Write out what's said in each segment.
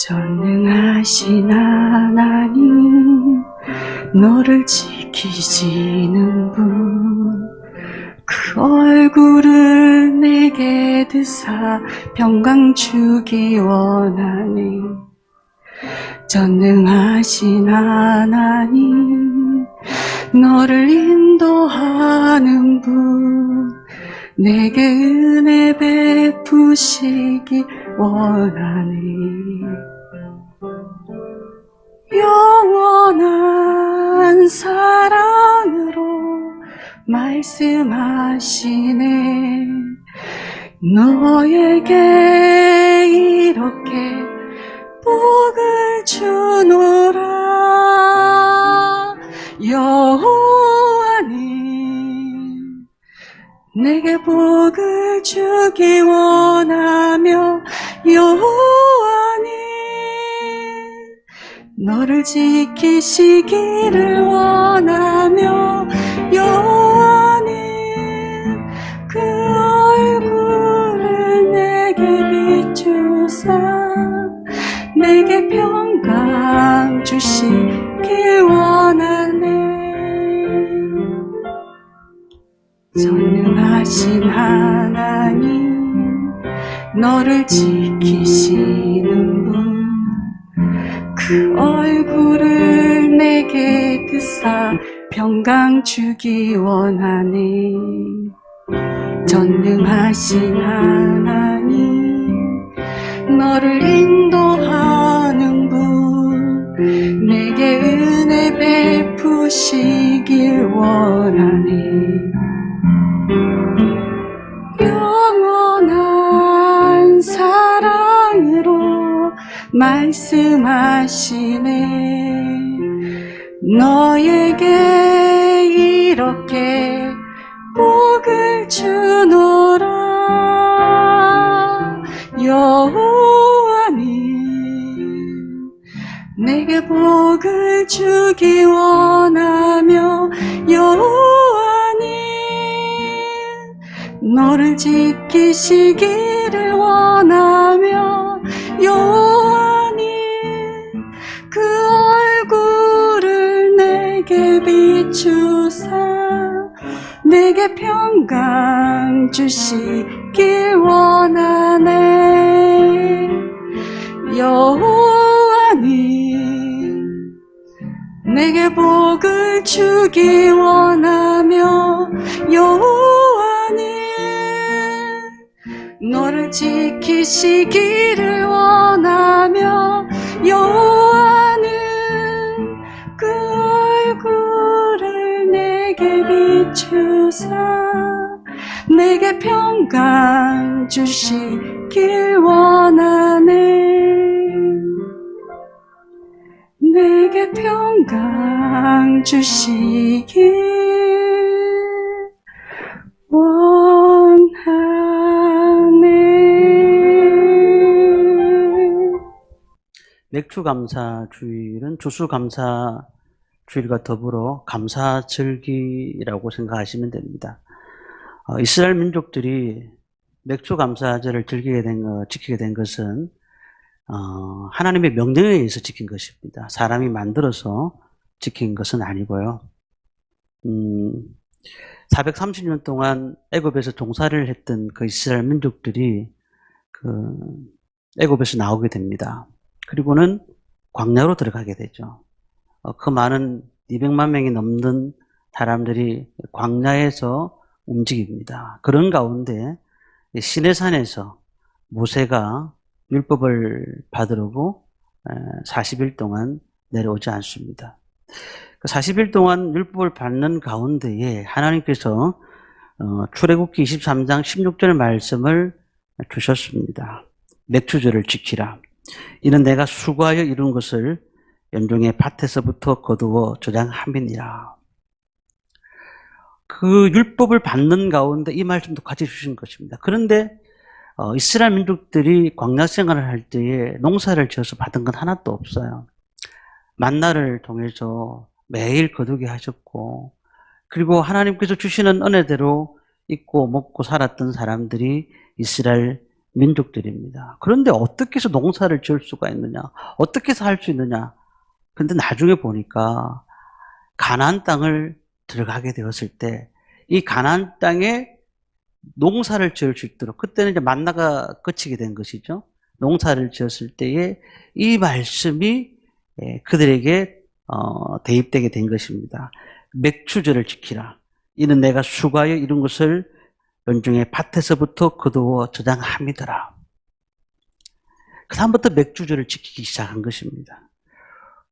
전능하신 하나님, 너를 지키시는 분, 그 얼굴을 내게 드사 평강 주기 원하네. 전능하신 하나님, 너를 인도하는 분, 내게 은혜 베푸시기 원하네. 영원한 사랑으로 말씀하시네. 너에게 이렇게 복을 주노라. 여호와님, 내게 복을 주기 원하며, 여호와님, 너를 지키시기를 원하며, 여호와님, 그 얼굴을 내게 비추사 내게 평강 주시길 원하네. 전능하신 하나님, 너를 지키시는 분, 그 얼굴을 내게 드사 평강 주기 원하네. 전능하신 하나님, 너를 인도하는 분, 내게 은혜 베푸시길 원하네. 영원한 사랑으로 말씀하시네. 너에게 이렇게 복을 주노라. 여호와님, 내게 복을 주기 원하며, 여호와님, 너를 지키시기를 원하며, 여호와님, 그 얼굴을 내게 비추사 내게 평강 주시길 원하네. 여호와님, 내게 복을 주기 원하며, 여호와님, 너를 지키시기를 원하며, 여호와님, 그 얼굴을 내게 비추사 내게 평강 주시길 원하네. 내게 평강 주시길 원하네. 맥주감사주일은 주술감사주일과 더불어 감사절기라고 생각하시면 됩니다. 이스라엘 민족들이 맥주감사절을 지키게 된 것은 하나님의 명령에 의해서 지킨 것입니다. 사람이 만들어서 지킨 것은 아니고요. 430년 동안 애굽에서 종살이를 했던 그 이스라엘 민족들이 애굽에서 나오게 됩니다. 그리고는 광야로 들어가게 되죠. 그 많은 200만 명이 넘는 사람들이 광야에서 움직입니다. 그런 가운데 시내산에서 모세가 율법을 받으려고 40일 동안 내려오지 않습니다. 40일 동안 율법을 받는 가운데에 하나님께서 출애굽기 23장 16절 말씀을 주셨습니다. 맥주절을 지키라. 이는 내가 수고하여 이룬 것을 연종의 밭에서부터 거두어 저장함이니라. 그 율법을 받는 가운데 이 말씀도 같이 주신 것입니다. 그런데 이스라엘 민족들이 광야 생활을 할 때에 농사를 지어서 받은 건 하나도 없어요. 만나를 통해서 매일 거두게 하셨고, 그리고 하나님께서 주시는 은혜대로 입고 먹고 살았던 사람들이 이스라엘 민족들입니다. 그런데 어떻게 해서 농사를 지을 수가 있느냐? 어떻게 해서 할 수 있느냐? 근데 나중에 보니까 가나안 땅을 들어가게 되었을 때 이 가나안 땅에 농사를 지을 수 있도록, 그때는 이제 만나가 그치게 된 것이죠. 농사를 지었을 때에 이 말씀이 그들에게 대입되게 된 것입니다. 맥추절을 지키라. 이는 내가 수고하여 이룬 것을 연중에 밭에서부터 거두어 저장함이더라. 그 다음부터 맥주절을 지키기 시작한 것입니다.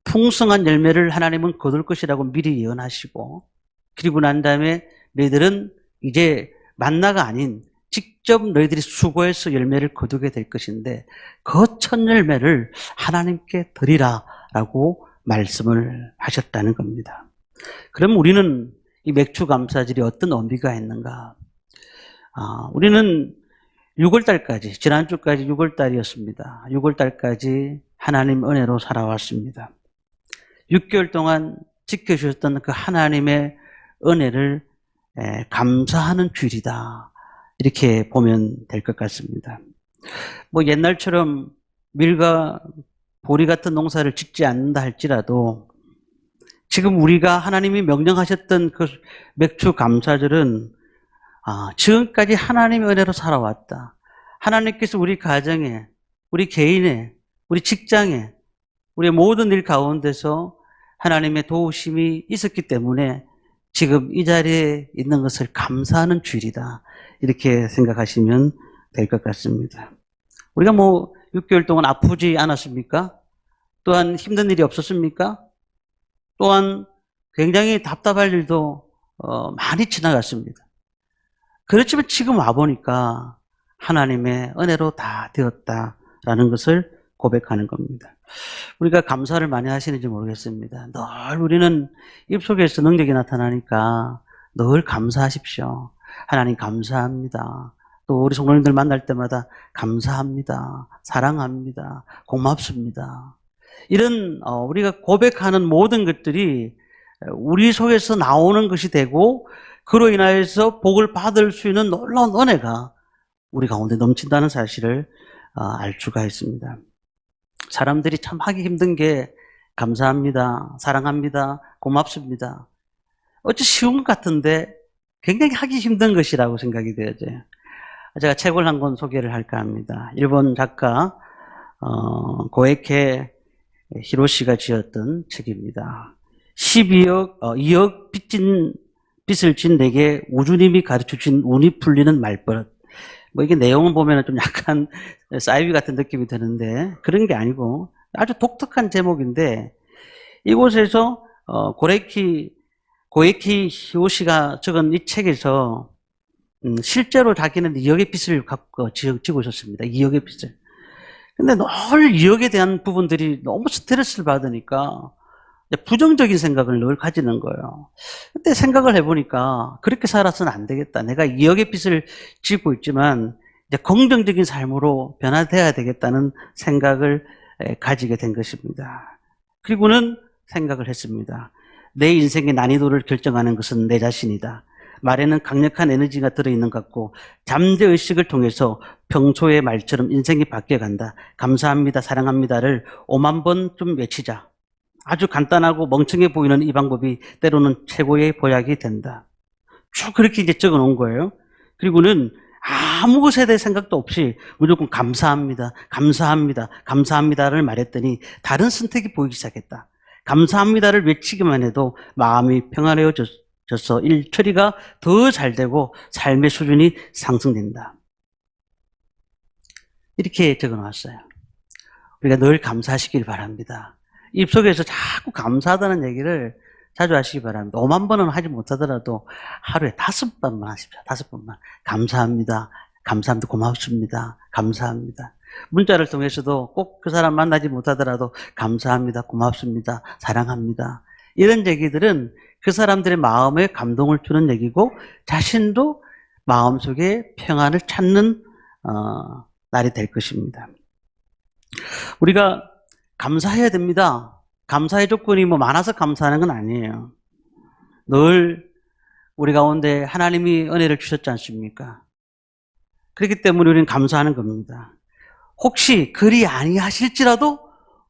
풍성한 열매를 하나님은 거둘 것이라고 미리 예언하시고, 그리고 난 다음에 너희들은 이제 만나가 아닌 직접 너희들이 수고해서 열매를 거두게 될 것인데 그 첫 열매를 하나님께 드리라 라고 말씀을 하셨다는 겁니다. 그럼 우리는 이 맥주 감사절이 어떤 의미가 있는가? 우리는 6월달까지, 지난주까지 6월달이었습니다. 6월달까지 하나님 은혜로 살아왔습니다. 6개월 동안 지켜주셨던 그 하나님의 은혜를 감사하는 주일이다. 이렇게 보면 될 것 같습니다. 뭐 옛날처럼 밀과 보리 같은 농사를 짓지 않는다 할지라도 지금 우리가 하나님이 명령하셨던 그 맥주 감사절은 지금까지 하나님의 은혜로 살아왔다. 하나님께서 우리 가정에, 우리 개인에, 우리 직장에, 우리의 모든 일 가운데서 하나님의 도우심이 있었기 때문에 지금 이 자리에 있는 것을 감사하는 주일이다. 이렇게 생각하시면 될 것 같습니다. 우리가 뭐 6개월 동안 아프지 않았습니까? 또한 힘든 일이 없었습니까? 또한 굉장히 답답할 일도 많이 지나갔습니다. 그렇지만 지금 와보니까 하나님의 은혜로 다 되었다라는 것을 고백하는 겁니다. 우리가 감사를 많이 하시는지 모르겠습니다. 늘 우리는 입속에서 능력이 나타나니까 늘 감사하십시오. 하나님 감사합니다. 또 우리 성도님들 만날 때마다 감사합니다. 사랑합니다. 고맙습니다. 이런 우리가 고백하는 모든 것들이 우리 속에서 나오는 것이 되고 그로 인하여서 복을 받을 수 있는 놀라운 은혜가 우리 가운데 넘친다는 사실을 알 수가 있습니다. 사람들이 참 하기 힘든 게 감사합니다, 사랑합니다, 고맙습니다. 어찌 쉬운 것 같은데 굉장히 하기 힘든 것이라고 생각이 되어져요. 제가 책을 한 권 소개를 할까 합니다. 일본 작가 고에케 히로시가 지었던 책입니다. 2억 빚을 진 내게 우주님이 가르쳐준 운이 풀리는 말버릇. 뭐 이게 내용을 보면 좀 약간 사이비 같은 느낌이 드는데 그런 게 아니고 아주 독특한 제목인데 이곳에서 고에키 히로시가 적은 이 책에서 실제로 자기는 2억의 빚을 갖고 지고 있었습니다. 2억의 빚을. 근데 늘 2억에 대한 부분들이 너무 스트레스를 받으니까 부정적인 생각을 늘 가지는 거예요. 그때 생각을 해보니까 그렇게 살아서는 안 되겠다. 내가 2억의 빚을 지고 있지만 이제 긍정적인 삶으로 변화돼야 되겠다는 생각을 가지게 된 것입니다. 그리고는 생각을 했습니다. 내 인생의 난이도를 결정하는 것은 내 자신이다. 말에는 강력한 에너지가 들어있는 것 같고 잠재의식을 통해서 평소의 말처럼 인생이 바뀌어간다. 감사합니다, 사랑합니다를 5만 번 좀 외치자. 아주 간단하고 멍청해 보이는 이 방법이 때로는 최고의 보약이 된다. 쭉 그렇게 이제 적어 놓은 거예요. 그리고는 아무 것에 대해 생각도 없이 무조건 감사합니다, 감사합니다, 감사합니다를 말했더니 다른 선택이 보이기 시작했다. 감사합니다를 외치기만 해도 마음이 평안해져서 일 처리가 더 잘 되고 삶의 수준이 상승된다. 이렇게 적어 놨어요. 우리가 늘 감사하시길 바랍니다. 입속에서 자꾸 감사하다는 얘기를 자주 하시기 바랍니다. 5만 번은 하지 못하더라도 하루에 5번만 하십시오. 5번만. 감사합니다. 감사합니다. 고맙습니다. 감사합니다. 문자를 통해서도 꼭 그 사람 만나지 못하더라도 감사합니다. 고맙습니다. 사랑합니다. 이런 얘기들은 그 사람들의 마음에 감동을 주는 얘기고 자신도 마음속에 평안을 찾는 날이 될 것입니다. 우리가 감사해야 됩니다. 감사의 조건이 뭐 많아서 감사하는 건 아니에요. 늘 우리 가운데 하나님이 은혜를 주셨지 않습니까? 그렇기 때문에 우리는 감사하는 겁니다. 혹시 그리 아니하실지라도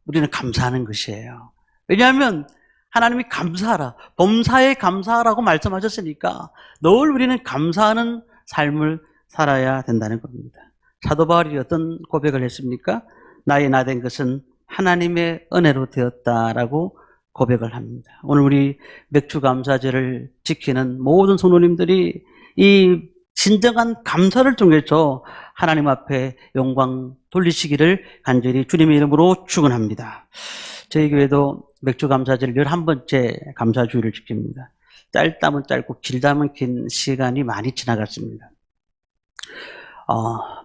우리는 감사하는 것이에요. 왜냐하면 하나님이 감사하라, 범사에 감사하라고 말씀하셨으니까 늘 우리는 감사하는 삶을 살아야 된다는 겁니다. 사도 바울이 어떤 고백을 했습니까? 나의 나된 것은 하나님의 은혜로 되었다라고 고백을 합니다. 오늘 우리 맥주감사절을 지키는 모든 성도님들이 이 진정한 감사를 통해서 하나님 앞에 영광 돌리시기를 간절히 주님의 이름으로 축원합니다. 저희 교회도 맥주감사절 11번째 감사주일을 지킵니다. 짧다면 짧고 길다면 긴 시간이 많이 지나갔습니다.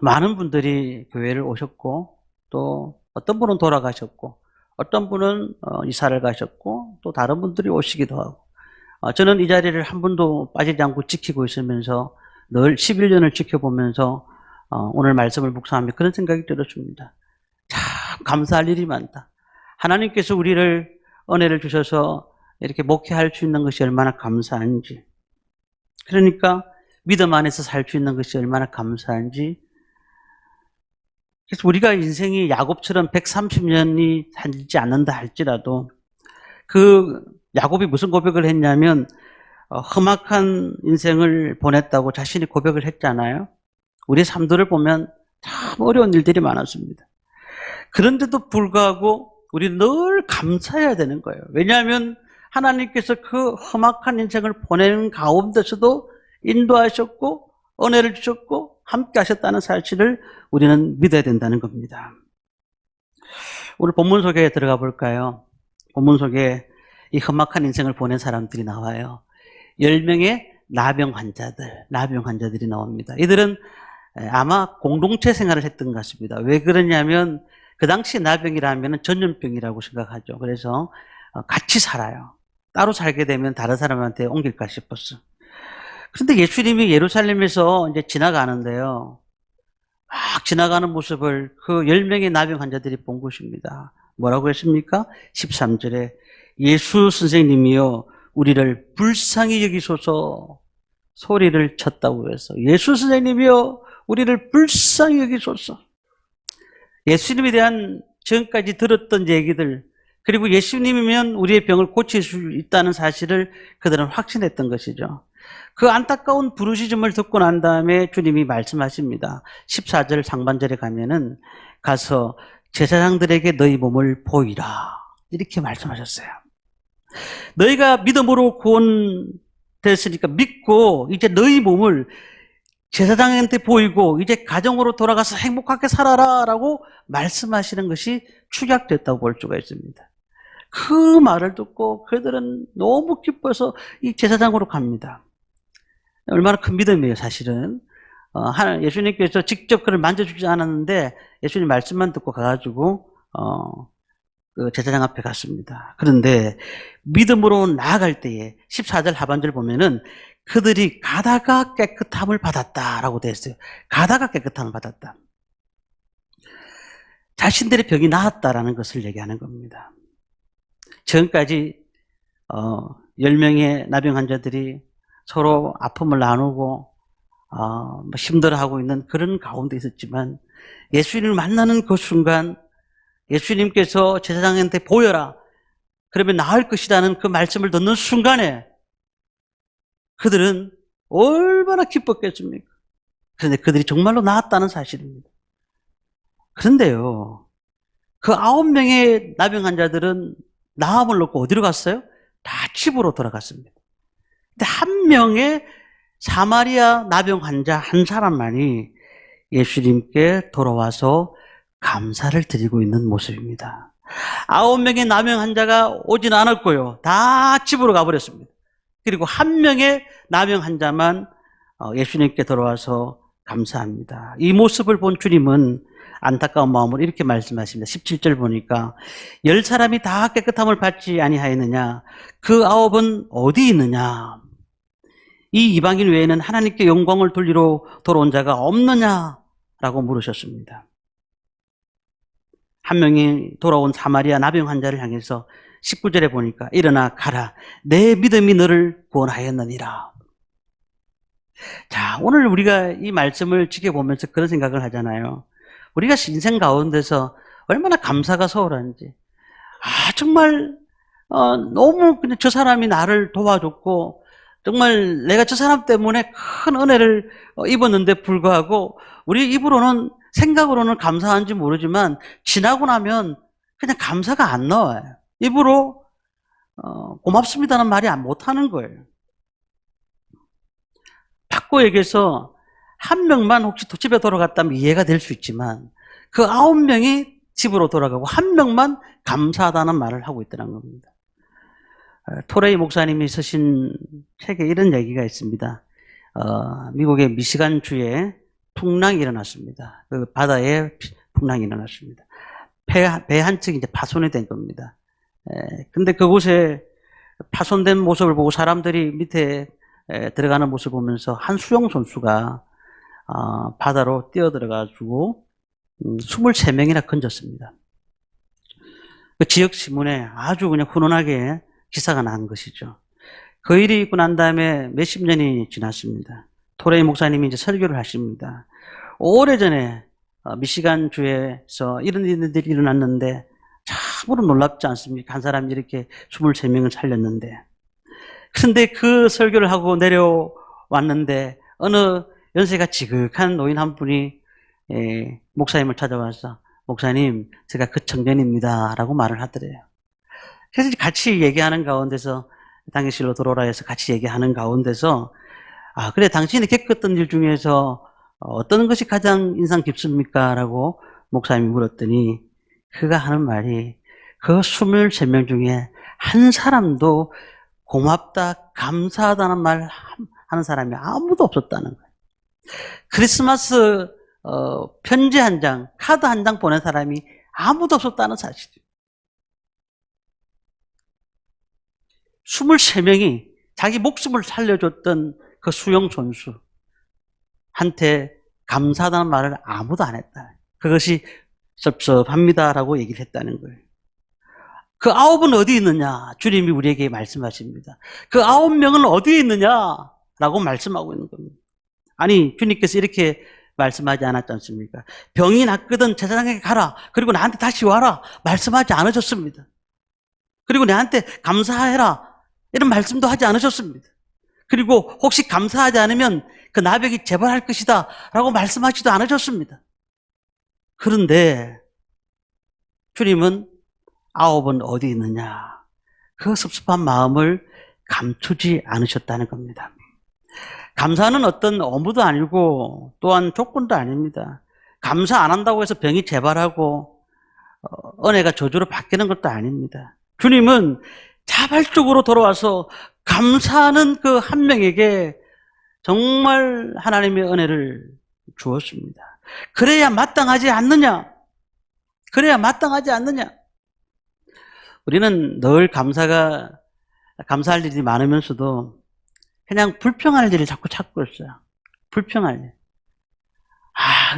많은 분들이 교회를 오셨고, 또 어떤 분은 돌아가셨고, 어떤 분은 이사를 가셨고, 또 다른 분들이 오시기도 하고, 저는 이 자리를 한 번도 빠지지 않고 지키고 있으면서 늘 11년을 지켜보면서 오늘 말씀을 묵상하며 그런 생각이 들었습니다. 참 감사할 일이 많다. 하나님께서 우리를 은혜를 주셔서 이렇게 목회할 수 있는 것이 얼마나 감사한지, 그러니까 믿음 안에서 살 수 있는 것이 얼마나 감사한지. 그래서 우리가 인생이 야곱처럼 130년이 살지 않는다 할지라도 그 야곱이 무슨 고백을 했냐면 험악한 인생을 보냈다고 자신이 고백을 했잖아요. 우리 삶들을 보면 참 어려운 일들이 많았습니다. 그런데도 불구하고 우리는 늘 감사해야 되는 거예요. 왜냐하면 하나님께서 그 험악한 인생을 보내는 가운데서도 인도하셨고 은혜를 주셨고 함께 하셨다는 사실을 우리는 믿어야 된다는 겁니다. 오늘 본문 속에 들어가 볼까요? 본문 속에 이 험악한 인생을 보낸 사람들이 나와요. 10명의 나병 환자들이 나옵니다. 이들은 아마 공동체 생활을 했던 것 같습니다. 왜 그러냐면 그 당시 나병이라면 전염병이라고 생각하죠. 그래서 같이 살아요. 따로 살게 되면 다른 사람한테 옮길까 싶었어. 그런데 예수님이 예루살렘에서 이제 지나가는데요. 막 지나가는 모습을 그 10명의 나병 환자들이 본 것입니다. 뭐라고 했습니까? 13절에 예수 선생님이여 우리를 불쌍히 여기소서 소리를 쳤다고 해서 예수 선생님이여 우리를 불쌍히 여기소서. 예수님에 대한 지금까지 들었던 얘기들, 그리고 예수님이면 우리의 병을 고칠 수 있다는 사실을 그들은 확신했던 것이죠. 그 안타까운 부르짖음을 듣고 난 다음에 주님이 말씀하십니다. 14절 상반절에 가면은 가서 제사장들에게 너희 몸을 보이라 이렇게 말씀하셨어요. 너희가 믿음으로 구원됐으니까 믿고 이제 너희 몸을 제사장한테 보이고 이제 가정으로 돌아가서 행복하게 살아라 라고 말씀하시는 것이 축약됐다고 볼 수가 있습니다. 그 말을 듣고 그들은 너무 기뻐서 이 제사장으로 갑니다. 얼마나 큰 믿음이에요, 사실은. 예수님께서 직접 그를 만져주지 않았는데 예수님 말씀만 듣고 가가지고 그 제사장 앞에 갔습니다. 그런데 믿음으로 나아갈 때에 14절 하반절 보면은 그들이 가다가 깨끗함을 받았다라고 되어 있어요. 가다가 깨끗함을 받았다. 자신들의 병이 나았다라는 것을 얘기하는 겁니다. 지금까지 10명의 나병 환자들이 서로 아픔을 나누고 힘들어하고 있는 그런 가운데 있었지만 예수님을 만나는 그 순간 예수님께서 제사장한테 보여라, 그러면 나을 것이라는 그 말씀을 듣는 순간에 그들은 얼마나 기뻤겠습니까? 그런데 그들이 정말로 나았다는 사실입니다. 그런데요, 그 9명의 나병 환자들은 나음을 놓고 어디로 갔어요? 다 집으로 돌아갔습니다. 근데 한 명의 사마리아 나병 환자 한 사람만이 예수님께 돌아와서 감사를 드리고 있는 모습입니다. 9명의 나병 환자가 오진 않았고요. 다 집으로 가버렸습니다. 그리고 한 명의 나병 환자만 예수님께 돌아와서 감사합니다. 이 모습을 본 주님은 안타까운 마음으로 이렇게 말씀하십니다. 17절 보니까 10사람이 다 깨끗함을 받지 아니하였느냐? 그 9은 어디 있느냐? 이 이방인 외에는 하나님께 영광을 돌리러 돌아온 자가 없느냐라고 물으셨습니다. 한 명이 돌아온 사마리아 나병 환자를 향해서 19절에 보니까 일어나 가라, 내 믿음이 너를 구원하였느니라. 자, 오늘 우리가 이 말씀을 지켜보면서 그런 생각을 하잖아요. 우리가 인생 가운데서 얼마나 감사가 소홀한지. 정말, 너무 그냥 저 사람이 나를 도와줬고, 정말 내가 저 사람 때문에 큰 은혜를 입었는데 불구하고, 우리 입으로는, 생각으로는 감사한지 모르지만, 지나고 나면 그냥 감사가 안 나와요. 입으로, 고맙습니다는 말이 못하는 거예요. 바꿔 얘기해서 한 명만 혹시 집에 돌아갔다면 이해가 될 수 있지만 그 9명이 집으로 돌아가고 한 명만 감사하다는 말을 하고 있다는 겁니다. 토레이 목사님이 쓰신 책에 이런 얘기가 있습니다. 미국의 미시간주에 풍랑이 일어났습니다. 그 바다에 풍랑이 일어났습니다. 배 한 척이 이제 파손이 된 겁니다. 근데 그곳에 파손된 모습을 보고 사람들이 밑에 들어가는 모습을 보면서 한 수영 선수가 바다로 뛰어들어가지고 23명이나 건졌습니다. 그 지역 신문에 아주 그냥 훈훈하게 기사가 난 것이죠. 그 일이 있고 난 다음에 몇십 년이 지났습니다. 토레이 목사님이 이제 설교를 하십니다. 오래전에 미시간 주에서 이런 일들이 일어났는데 참으로 놀랍지 않습니까? 한 사람이 이렇게 23명을 살렸는데. 그런데 그 설교를 하고 내려왔는데 어느 연세가 지극한 노인 한 분이 목사님을 찾아와서 목사님 제가 그 청년입니다 라고 말을 하더래요. 그래서 같이 얘기하는 가운데서 당일실로 들어오라 해서 같이 얘기하는 가운데서 그래 당신이 겪었던 일 중에서 어떤 것이 가장 인상 깊습니까? 라고 목사님이 물었더니 그가 하는 말이 그 23명 중에 한 사람도 고맙다, 감사하다는 말 하는 사람이 아무도 없었다는 거예요. 크리스마스 편지 한 장, 카드 한 장 보낸 사람이 아무도 없었다는 사실이에요. 23명이 자기 목숨을 살려줬던 그 수영 선수한테 감사하다는 말을 아무도 안 했다. 그것이 섭섭합니다라고 얘기를 했다는 거예요. 그 9은 어디 있느냐? 주님이 우리에게 말씀하십니다. 그 9명은 어디에 있느냐라고 말씀하고 있는 겁니다. 아니, 주님께서 이렇게 말씀하지 않았지 않습니까? 병이 낫거든 제사장에게 가라. 그리고 나한테 다시 와라. 말씀하지 않으셨습니다. 그리고 나한테 감사해라. 이런 말씀도 하지 않으셨습니다. 그리고 혹시 감사하지 않으면 그 나병이 재발할 것이다. 라고 말씀하지도 않으셨습니다. 그런데 주님은 9은 어디 있느냐? 그 섭섭한 마음을 감추지 않으셨다는 겁니다. 감사는 어떤 업무도 아니고 또한 조건도 아닙니다. 감사 안 한다고 해서 병이 재발하고 은혜가 저주로 바뀌는 것도 아닙니다. 주님은 자발적으로 돌아와서 감사하는 그 한 명에게 정말 하나님의 은혜를 주었습니다. 그래야 마땅하지 않느냐? 그래야 마땅하지 않느냐? 우리는 늘 감사할 일이 많으면서도 그냥 불평할 일을 자꾸 찾고 있어요. 불평할 일.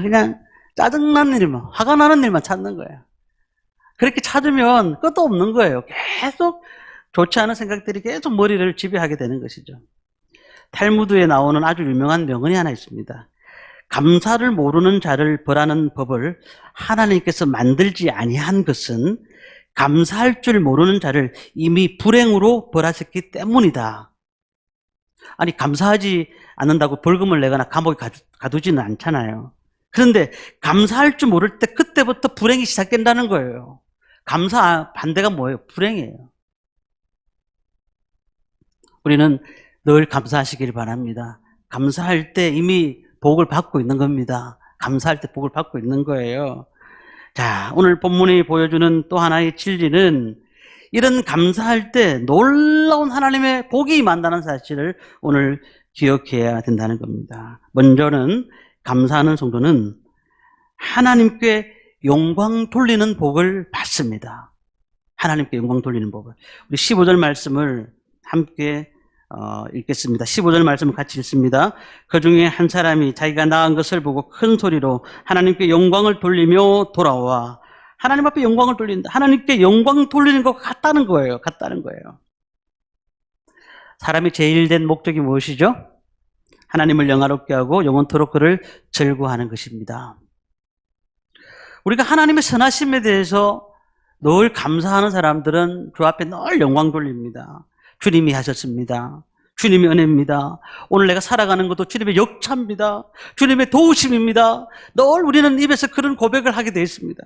그냥 짜증나는 일만, 화가 나는 일만 찾는 거예요. 그렇게 찾으면 끝도 없는 거예요. 계속 좋지 않은 생각들이 계속 머리를 지배하게 되는 것이죠. 탈무드에 나오는 아주 유명한 명언이 하나 있습니다. 감사를 모르는 자를 벌하는 법을 하나님께서 만들지 아니한 것은 감사할 줄 모르는 자를 이미 불행으로 벌하셨기 때문이다. 아니, 감사하지 않는다고 벌금을 내거나 감옥에 가두지는 않잖아요. 그런데 감사할 줄 모를 때 그때부터 불행이 시작된다는 거예요. 감사 반대가 뭐예요? 불행이에요. 우리는 늘 감사하시길 바랍니다. 감사할 때 이미 복을 받고 있는 겁니다. 감사할 때 복을 받고 있는 거예요. 자, 오늘 본문이 보여주는 또 하나의 진리는 이런 감사할 때 놀라운 하나님의 복이 임한다는 사실을 오늘 기억해야 된다는 겁니다. 먼저는 감사하는 성도는 하나님께 영광 돌리는 복을 받습니다. 하나님께 영광 돌리는 복을. 우리 15절 말씀을 함께 읽겠습니다. 15절 말씀을 같이 읽습니다. 그 중에 한 사람이 자기가 나은 것을 보고 큰 소리로 하나님께 영광을 돌리며 돌아와. 하나님 앞에 영광을 돌린다. 하나님께 영광 돌리는 것 같다는 거예요. 같다는 거예요. 사람이 제일 된 목적이 무엇이죠? 하나님을 영화롭게 하고 영원토록 그를 즐거워하는 것입니다. 우리가 하나님의 선하심에 대해서 늘 감사하는 사람들은 주 앞에 늘 영광 돌립니다. 주님이 하셨습니다. 주님의 은혜입니다. 오늘 내가 살아가는 것도 주님의 역사입니다. 주님의 도우심입니다. 늘 우리는 입에서 그런 고백을 하게 되어 있습니다.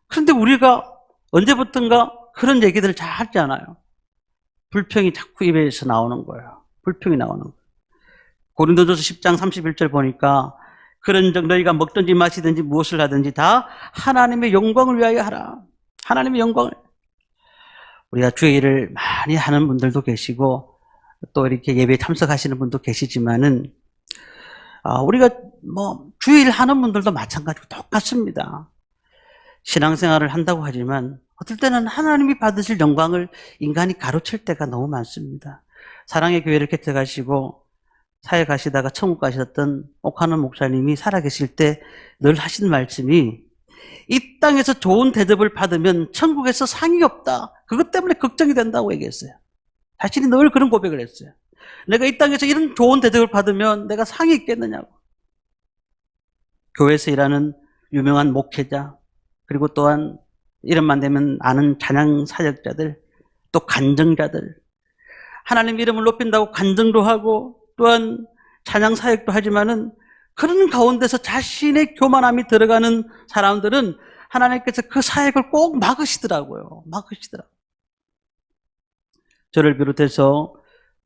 그런데 우리가 언제부턴가 그런 얘기들을 잘 하지 않아요. 불평이 자꾸 입에서 나오는 거예요. 불평이 나오는 거예요. 고린도전서 10장 31절 보니까 그런즉 너희가 먹든지 마시든지 무엇을 하든지 다 하나님의 영광을 위하여 하라. 하나님의 영광을. 우리가 주의 일을 많이 하는 분들도 계시고 또 이렇게 예배에 참석하시는 분도 계시지만은 우리가 주의 일 하는 분들도 마찬가지고 똑같습니다. 신앙생활을 한다고 하지만 어떨 때는 하나님이 받으실 영광을 인간이 가로챌 때가 너무 많습니다. 사랑의 교회를 개척하시고 사회 가시다가 천국 가셨던 옥하는 목사님이 살아계실 때 늘 하신 말씀이 이 땅에서 좋은 대접을 받으면 천국에서 상이 없다. 그것 때문에 걱정이 된다고 얘기했어요. 자신이 늘 그런 고백을 했어요. 내가 이 땅에서 이런 좋은 대접을 받으면 내가 상이 있겠느냐고. 교회에서 일하는 유명한 목회자, 그리고 또한 이름만 되면 아는 찬양 사역자들, 또 간증자들, 하나님 이름을 높인다고 간증도 하고 또한 찬양 사역도 하지만은 그런 가운데서 자신의 교만함이 들어가는 사람들은 하나님께서 그 사역을 꼭 막으시더라고요. 막으시더라고요. 저를 비롯해서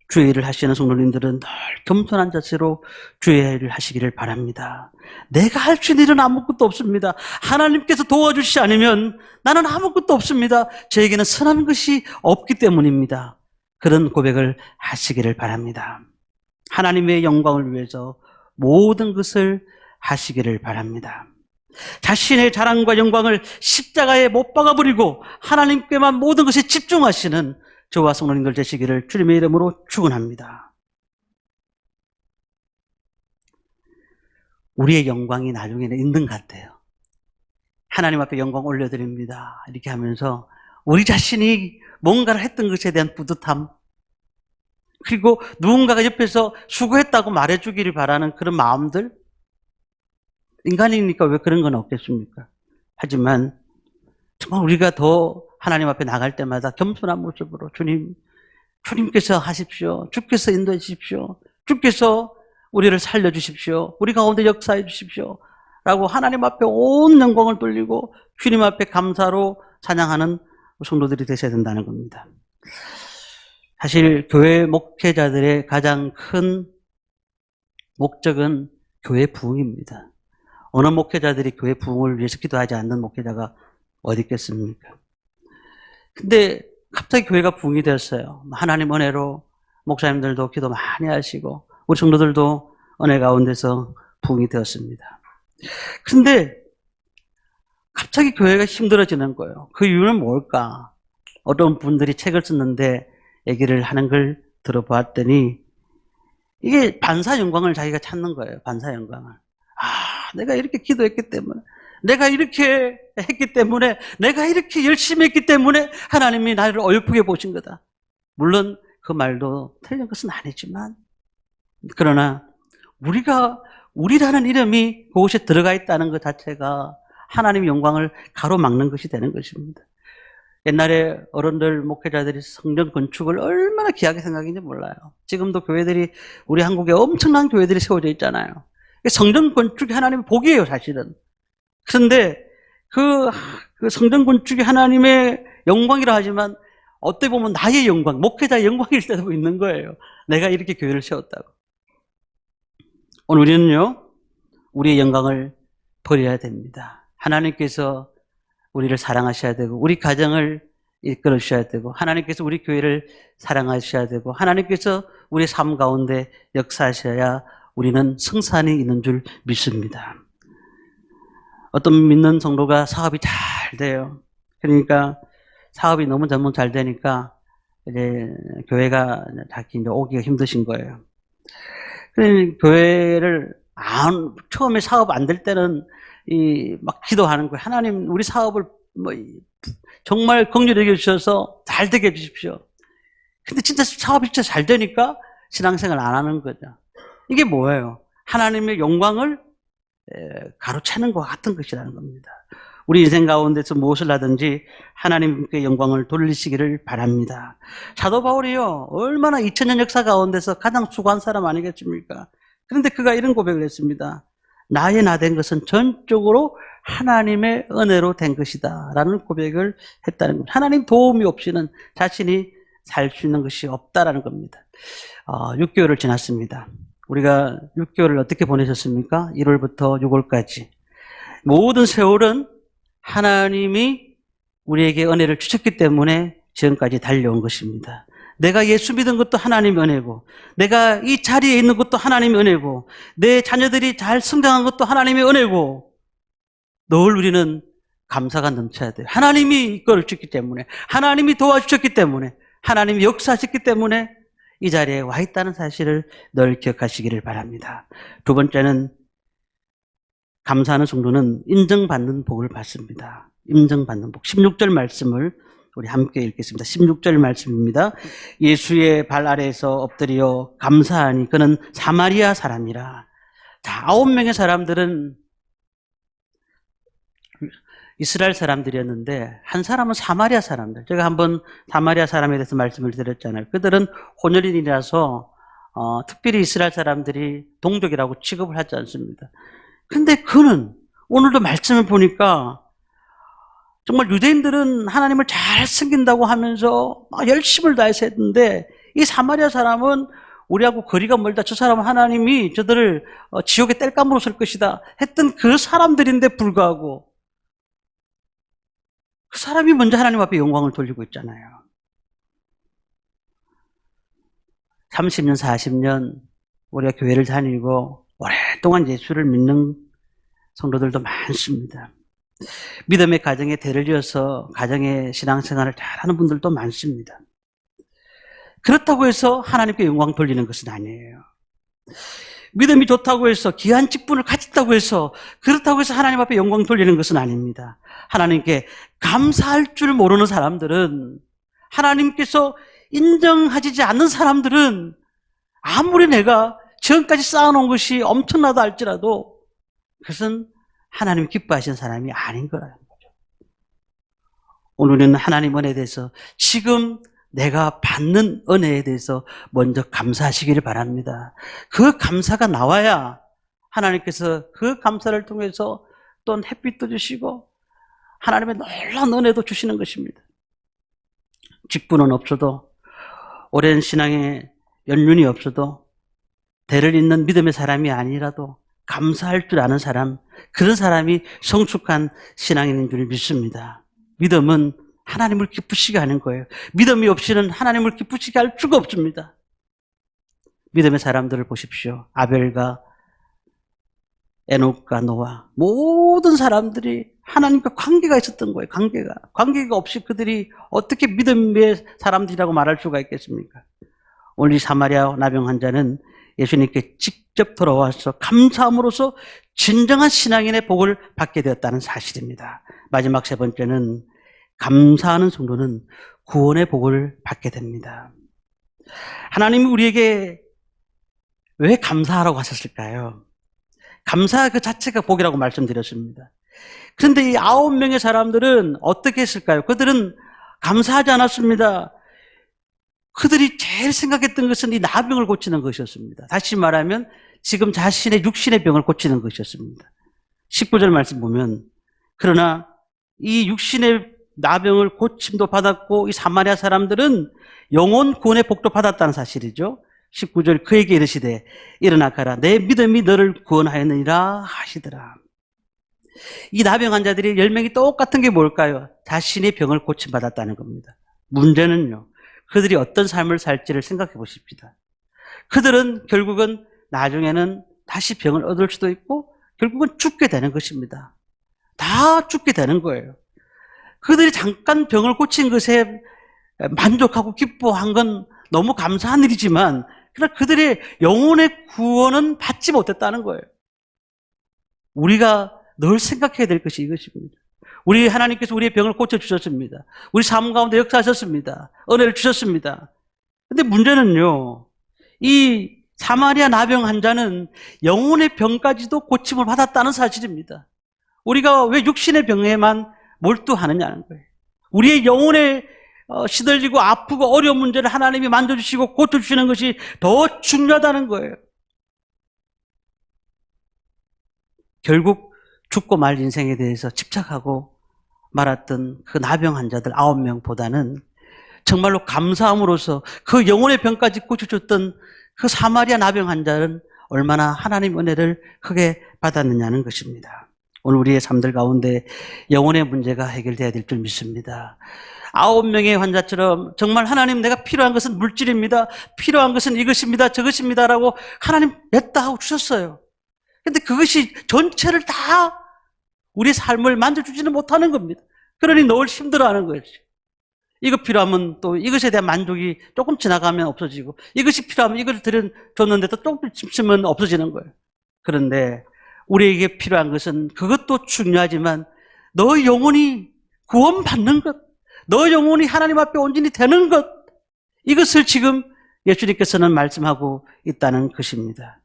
주의 일을 하시는 성도님들은 늘 겸손한 자세로 주의 일을 하시기를 바랍니다. 내가 할 수 있는 일은 아무것도 없습니다. 하나님께서 도와주시지 않으면 나는 아무것도 없습니다. 저에게는 선한 것이 없기 때문입니다. 그런 고백을 하시기를 바랍니다. 하나님의 영광을 위해서 모든 것을 하시기를 바랍니다. 자신의 자랑과 영광을 십자가에 못 박아버리고 하나님께만 모든 것에 집중하시는 저와 성도님들 되시기를 주님의 이름으로 축원합니다. 우리의 영광이 나중에는 있는 것 같아요. 하나님 앞에 영광 올려드립니다. 이렇게 하면서 우리 자신이 뭔가를 했던 것에 대한 뿌듯함, 그리고 누군가가 옆에서 수고했다고 말해주기를 바라는 그런 마음들, 인간이니까 왜 그런 건 없겠습니까? 하지만 정말 우리가 더 하나님 앞에 나갈 때마다 겸손한 모습으로 주님께서 하십시오. 주께서 인도해 주십시오. 주께서 우리를 살려주십시오. 우리 가운데 역사해 주십시오. 라고 하나님 앞에 온 영광을 돌리고 주님 앞에 감사로 찬양하는 성도들이 되셔야 된다는 겁니다. 사실 교회 목회자들의 가장 큰 목적은 교회 부흥입니다. 어느 목회자들이 교회 부흥을 위해서 기도하지 않는 목회자가 어디 있겠습니까? 근데 갑자기 교회가 부흥이 되었어요. 하나님 은혜로 목사님들도 기도 많이 하시고 우리 성도들도 은혜 가운데서 부흥이 되었습니다. 근데 갑자기 교회가 힘들어지는 거예요. 그 이유는 뭘까? 어떤 분들이 책을 썼는데 얘기를 하는 걸 들어보았더니 이게 반사 영광을 자기가 찾는 거예요. 반사 영광을. 내가 이렇게 기도했기 때문에, 내가 이렇게 했기 때문에, 내가 이렇게 열심히 했기 때문에 하나님이 나를 어여쁘게 보신 거다. 물론 그 말도 틀린 것은 아니지만, 그러나 우리라는 이름이 그곳에 들어가 있다는 것 자체가 하나님의 영광을 가로막는 것이 되는 것입니다. 옛날에 어른들, 목회자들이 성전 건축을 얼마나 귀하게 생각했는지 몰라요. 지금도 교회들이, 우리 한국에 엄청난 교회들이 세워져 있잖아요. 성전 건축이 하나님의 복이에요, 사실은. 그런데 그 성전 건축이 하나님의 영광이라 하지만 어떻게 보면 나의 영광, 목회자의 영광일 때도 있는 거예요. 내가 이렇게 교회를 세웠다고. 오늘 우리는요, 우리의 영광을 버려야 됩니다. 하나님께서 우리를 사랑하셔야 되고, 우리 가정을 이끌어 주셔야 되고, 하나님께서 우리 교회를 사랑하셔야 되고, 하나님께서 우리 삶 가운데 역사하셔야 우리는 성산이 있는 줄 믿습니다. 어떤 믿는 성도가 사업이 잘 돼요. 그러니까 사업이 너무 잘 되니까 이제 교회가 자기 이제 오기가 힘드신 거예요. 그러니까 교회를 처음에 사업 안 될 때는 막 기도하는 거예요. 하나님, 우리 사업을 정말 긍휼히 여겨 주셔서 잘 되게 해 주십시오. 근데 진짜 사업이 진짜 잘 되니까 신앙생활 안 하는 거죠. 이게 뭐예요? 하나님의 영광을 가로채는 것 같은 것이라는 겁니다. 우리 인생 가운데서 무엇을 하든지 하나님께 영광을 돌리시기를 바랍니다. 사도 바울이요, 얼마나 2000년 역사 가운데서 가장 수고한 사람 아니겠습니까? 그런데 그가 이런 고백을 했습니다. 나의 나 된 것은 전적으로 하나님의 은혜로 된 것이다 라는 고백을 했다는 겁니다. 하나님 도움이 없이는 자신이 살 수 있는 것이 없다라는 겁니다. 6개월을 지났습니다. 우리가 6개월을 어떻게 보내셨습니까? 1월부터 6월까지. 모든 세월은 하나님이 우리에게 은혜를 주셨기 때문에 지금까지 달려온 것입니다. 내가 예수 믿은 것도 하나님의 은혜고, 내가 이 자리에 있는 것도 하나님의 은혜고, 내 자녀들이 잘 성장한 것도 하나님의 은혜고, 늘 우리는 감사가 넘쳐야 돼요. 하나님이 이끌어 주셨기 때문에, 하나님이 도와주셨기 때문에, 하나님이 역사하셨기 때문에 이 자리에 와 있다는 사실을 늘 기억하시기를 바랍니다. 두 번째는 감사하는 성도는 인정받는 복을 받습니다. 인정받는 복. 16절 말씀을 우리 함께 읽겠습니다. 16절 말씀입니다. 예수의 발 아래에서 엎드려 감사하니 그는 사마리아 사람이라. 자, 9명의 사람들은 이스라엘 사람들이었는데 한 사람은 사마리아 사람들. 제가 한번 사마리아 사람에 대해서 말씀을 드렸잖아요. 그들은 혼혈인이라서 특별히 이스라엘 사람들이 동족이라고 취급을 하지 않습니다. 근데 그는 오늘도 말씀을 보니까 정말 유대인들은 하나님을 잘 섬긴다고 하면서 막 열심을 다해서 했는데 이 사마리아 사람은 우리하고 거리가 멀다. 저 사람은 하나님이 저들을 지옥에 뗄감으로 쓸 것이다 했던 그 사람들인데 불구하고 그 사람이 먼저 하나님 앞에 영광을 돌리고 있잖아요. 30년, 40년 우리가 교회를 다니고 오랫동안 예수를 믿는 성도들도 많습니다. 믿음의 가정에 대를 이어서 가정의 신앙생활을 잘하는 분들도 많습니다. 그렇다고 해서 하나님께 영광 돌리는 것은 아니에요. 믿음이 좋다고 해서 귀한 직분을 가졌다고 해서 그렇다고 해서 하나님 앞에 영광 돌리는 것은 아닙니다. 하나님께 감사할 줄 모르는 사람들은, 하나님께서 인정하지 않는 사람들은 아무리 내가 지금까지 쌓아놓은 것이 엄청나다 할지라도 그것은 하나님 기뻐하시는 사람이 아닌 거라는 거죠. 오늘은 하나님 은혜에 대해서 지금 내가 받는 은혜에 대해서 먼저 감사하시기를 바랍니다. 그 감사가 나와야 하나님께서 그 감사를 통해서 또 햇빛도 주시고 하나님의 놀라운 은혜도 주시는 것입니다. 직분은 없어도, 오랜 신앙의 연륜이 없어도, 대를 잇는 믿음의 사람이 아니라도 감사할 줄 아는 사람, 그런 사람이 성숙한 신앙인인 줄 믿습니다. 믿음은 하나님을 기쁘시게 하는 거예요. 믿음이 없이는 하나님을 기쁘시게 할 수가 없습니다. 믿음의 사람들을 보십시오. 아벨과 에녹과 노아, 모든 사람들이 하나님과 관계가 있었던 거예요. 관계가 없이 그들이 어떻게 믿음의 사람들이라고 말할 수가 있겠습니까? 오늘 이 사마리아 나병 환자는 예수님께 직접 돌아와서 감사함으로써 진정한 신앙인의 복을 받게 되었다는 사실입니다. 마지막 세 번째는 감사하는 성도는 구원의 복을 받게 됩니다. 하나님이 우리에게 왜 감사하라고 하셨을까요? 감사 그 자체가 복이라고 말씀드렸습니다. 그런데 이 9명의 사람들은 어떻게 했을까요? 그들은 감사하지 않았습니다. 그들이 제일 생각했던 것은 이 나병을 고치는 것이었습니다. 다시 말하면 지금 자신의 육신의 병을 고치는 것이었습니다. 19절 말씀 보면, 그러나 이 육신의 나병을 고침도 받았고 이 사마리아 사람들은 영혼 구원의 복도 받았다는 사실이죠. 19절 그에게 이르시되 일어나 가라, 내 믿음이 너를 구원하였느니라 하시더라. 이 나병 환자들이 10명이 똑같은 게 뭘까요? 자신의 병을 고침받았다는 겁니다. 문제는요, 그들이 어떤 삶을 살지를 생각해 보십시다. 그들은 결국은 나중에는 다시 병을 얻을 수도 있고 결국은 죽게 되는 것입니다. 다 죽게 되는 거예요. 그들이 잠깐 병을 고친 것에 만족하고 기뻐한 건 너무 감사한 일이지만 그러나 그들의 영혼의 구원은 받지 못했다는 거예요. 우리가 늘 생각해야 될 것이 이것입니다. 우리 하나님께서 우리의 병을 고쳐주셨습니다. 우리 삶 가운데 역사하셨습니다. 은혜를 주셨습니다. 근데 문제는요, 이 사마리아 나병 환자는 영혼의 병까지도 고침을 받았다는 사실입니다. 우리가 왜 육신의 병에만 몰두하느냐는 거예요. 우리의 영혼에 시들리고 아프고 어려운 문제를 하나님이 만져주시고 고쳐주시는 것이 더 중요하다는 거예요. 결국 죽고 말 인생에 대해서 집착하고 말았던 그 나병 환자들 9명보다는 정말로 감사함으로써 그 영혼의 병까지 고쳐줬던 그 사마리아 나병 환자는 얼마나 하나님 은혜를 크게 받았느냐는 것입니다. 오늘 우리의 삶들 가운데 영혼의 문제가 해결돼야 될 줄 믿습니다. 9명의 환자처럼 정말 하나님 내가 필요한 것은 물질입니다. 필요한 것은 이것입니다. 저것입니다라고 하나님 냈다 하고 주셨어요. 근데 그것이 전체를 다 우리 삶을 만져주지는 못하는 겁니다. 그러니 늘 힘들어하는 거예요. 이거 필요하면 또 이것에 대한 만족이 조금 지나가면 없어지고 이것이 필요하면 이걸 줬는데도 조금 있으면 없어지는 거예요. 그런데 우리에게 필요한 것은 그것도 중요하지만 너 영혼이 구원받는 것, 너 영혼이 하나님 앞에 온전히 되는 것, 이것을 지금 예수님께서는 말씀하고 있다는 것입니다.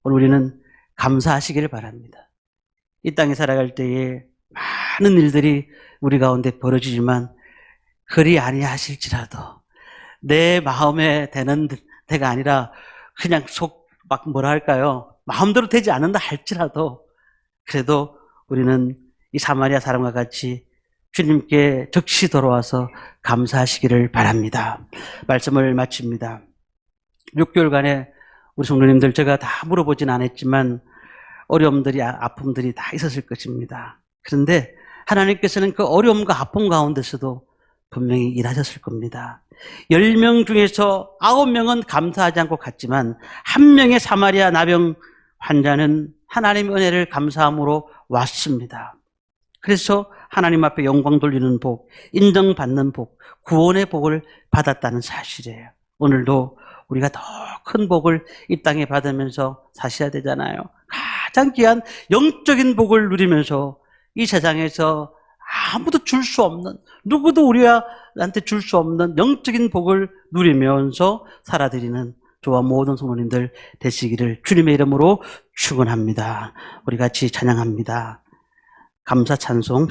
오늘 우리는 감사하시기를 바랍니다. 이 땅에 살아갈 때에 많은 일들이 우리 가운데 벌어지지만 그리 아니하실지라도 내 마음에 되는 데가 아니라 그냥 막 뭐라 할까요? 마음대로 되지 않는다 할지라도 그래도 우리는 이 사마리아 사람과 같이 주님께 즉시 돌아와서 감사하시기를 바랍니다. 말씀을 마칩니다. 6개월간에 우리 성도님들 제가 다 물어보진 않았지만 어려움들이 아픔들이 다 있었을 것입니다. 그런데 하나님께서는 그 어려움과 아픔 가운데서도 분명히 일하셨을 겁니다. 10명 중에서 9명은 감사하지 않고 갔지만 1명의 사마리아 나병 환자는 하나님의 은혜를 감사함으로 왔습니다. 그래서 하나님 앞에 영광 돌리는 복, 인정받는 복, 구원의 복을 받았다는 사실이에요. 오늘도 우리가 더 큰 복을 이 땅에 받으면서 사셔야 되잖아요. 가장 귀한 영적인 복을 누리면서 이 세상에서 아무도 줄 수 없는, 누구도 우리한테 줄 수 없는 영적인 복을 누리면서 살아드리는 저와 모든 성도님들 되시기를 주님의 이름으로 축원합니다. 우리 같이 찬양합니다. 감사 찬송